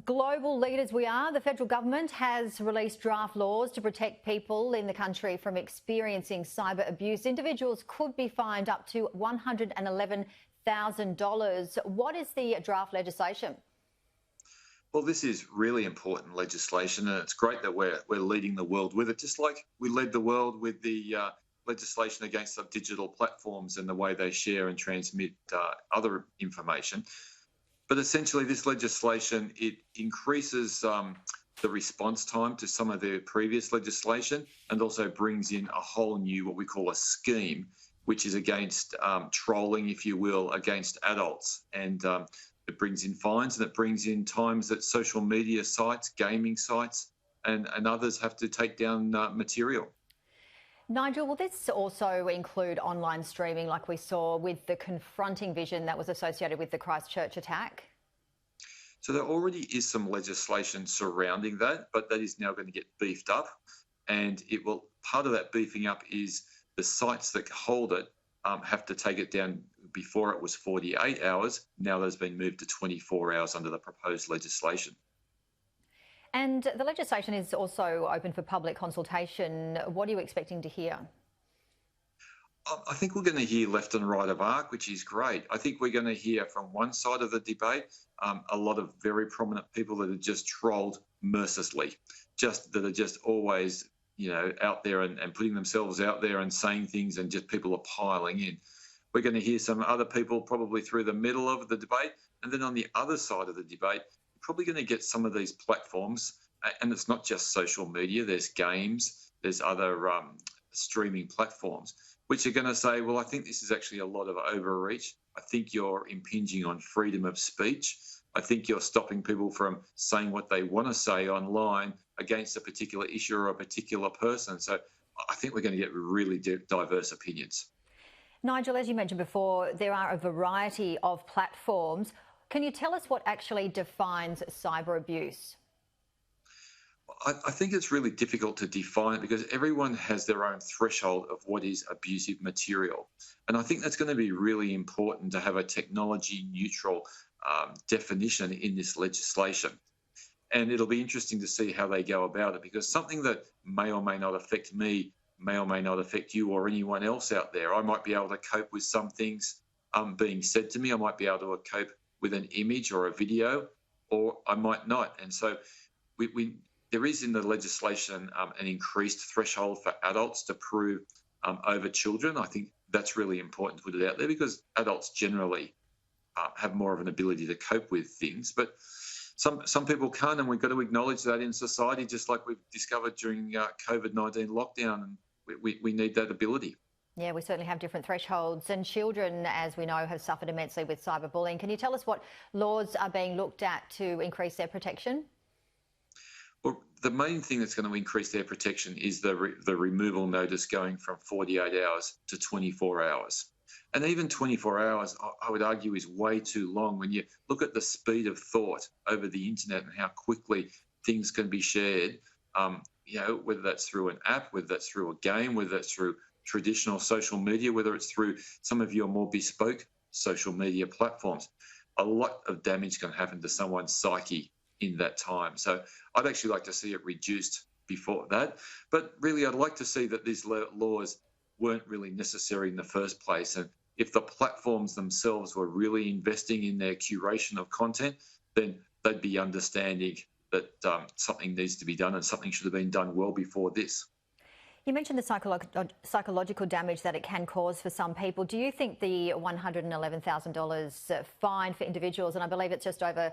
Global leaders we are, the federal government has released draft laws to protect people in the country from experiencing cyber abuse. Individuals could be fined up to $111,000. What is the draft legislation? Well, this is really important legislation, and it's great that we're leading the world with it, just like we led the world with the legislation against the digital platforms and the way they share and transmit other information. But essentially, this legislation, it increases the response time to some of the previous legislation, and also brings in a whole new, what we call a scheme, which is against trolling, if you will, against adults. And it brings in fines, and it brings in times that social media sites, gaming sites, and others have to take down material. Nigel, will this also include online streaming like we saw with the confronting vision that was associated with the Christchurch attack? So there already is some legislation surrounding that, but that is now going to get beefed up. And part of that beefing up is the sites that hold it have to take it down. Before it was 48 hours. Now there's been moved to 24 hours under the proposed legislation. And the legislation is also open for public consultation. What are you expecting to hear? I think we're going to hear left and right of arc, which is great. I think we're going to hear from one side of the debate a lot of very prominent people that are just trolled mercilessly, that are just always, out there and putting themselves out there and saying things, and just people are piling in. We're going to hear some other people probably through the middle of the debate. And then on the other side of the debate, you're probably going to get some of these platforms, and it's not just social media, there's games, there's other streaming platforms, which are going to say, well, I think this is actually a lot of overreach. I think you're impinging on freedom of speech. I think you're stopping people from saying what they want to say online against a particular issue or a particular person. So I think we're going to get really diverse opinions. Nigel, as you mentioned before, there are a variety of platforms. Can you tell us what actually defines cyber abuse? I think it's really difficult to define it because everyone has their own threshold of what is abusive material. And I think that's going to be really important to have a technology neutral definition in this legislation. And it'll be interesting to see how they go about it, because something that may or may not affect me may or may not affect you or anyone else out there. I might be able to cope with some things being said to me. I might be able to cope with an image or a video, or I might not. And so there is in the legislation an increased threshold for adults to prove over children. I think that's really important to put it out there, because adults generally have more of an ability to cope with things. But some people can't, and we've got to acknowledge that in society, just like we've discovered during COVID-19 lockdown. And we need that ability. Yeah, we certainly have different thresholds, and children, as we know, have suffered immensely with cyberbullying. Can you tell us what laws are being looked at to increase their protection? Well, the main thing that's going to increase their protection is the removal notice going from 48 hours to 24 hours. And even 24 hours, I would argue, is way too long when you look at the speed of thought over the internet and how quickly things can be shared. Whether that's through an app, whether that's through a game, whether that's through traditional social media, whether it's through some of your more bespoke social media platforms. A lot of damage can happen to someone's psyche in that time. So I'd actually like to see it reduced before that. But really, I'd like to see that these laws weren't really necessary in the first place. And if the platforms themselves were really investing in their curation of content, then they'd be understanding that something needs to be done, and something should have been done well before this. You mentioned the psychological damage that it can cause for some people. Do you think the $111,000 fine for individuals, and I believe it's just over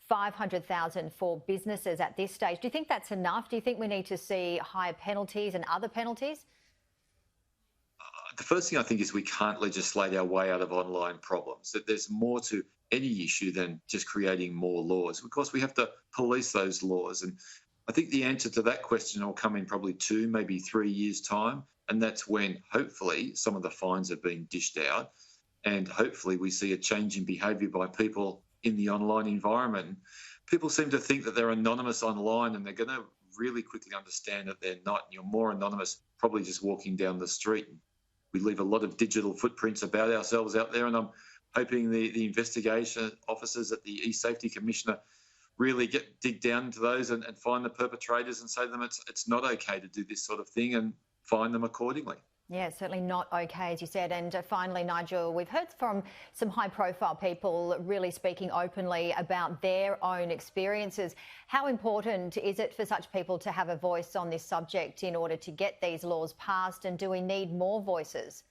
$500,000 for businesses at this stage, do you think that's enough? Do you think we need to see higher penalties and other penalties? The first thing I think is we can't legislate our way out of online problems, that there's more to any issue than just creating more laws. Of course, we have to police those laws. And I think the answer to that question will come in probably 2, maybe 3 years' time. And that's when, hopefully, some of the fines are being dished out. And hopefully we see a change in behaviour by people in the online environment. People seem to think that they're anonymous online, and they're going to really quickly understand that they're not. You're more anonymous probably just walking down the street. We leave a lot of digital footprints about ourselves out there, and I'm hoping the investigation officers at the E-Safety Commissioner really dig down into those and find the perpetrators and say to them it's not okay to do this sort of thing and fine them accordingly. Yeah, it's certainly not okay, as you said. And finally, Nigel, we've heard from some high-profile people really speaking openly about their own experiences. How important is it for such people to have a voice on this subject in order to get these laws passed? And do we need more voices?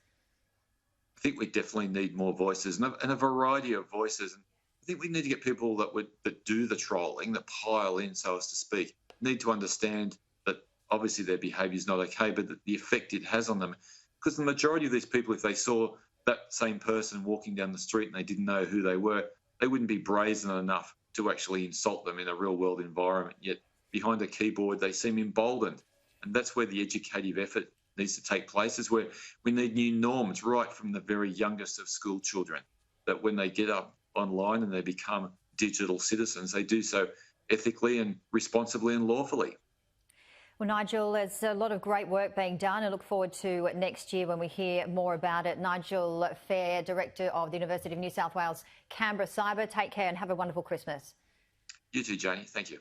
I think we definitely need more voices and a variety of voices. And I think we need to get people that do the trolling, that pile in, so as to speak, need to understand that obviously their behaviour is not okay, but the effect it has on them. Because the majority of these people, if they saw that same person walking down the street and they didn't know who they were, they wouldn't be brazen enough to actually insult them in a real world environment. Yet behind a keyboard, they seem emboldened. And that's where the educative effort needs to take place, is where we need new norms right from the very youngest of school children, that when they get up online and they become digital citizens, they do so ethically and responsibly and lawfully. Well, Nigel, there's a lot of great work being done. I look forward to next year when we hear more about it. Nigel Phair, Director of the University of New South Wales, Canberra Cyber. Take care and have a wonderful Christmas. You too, Janie. Thank you.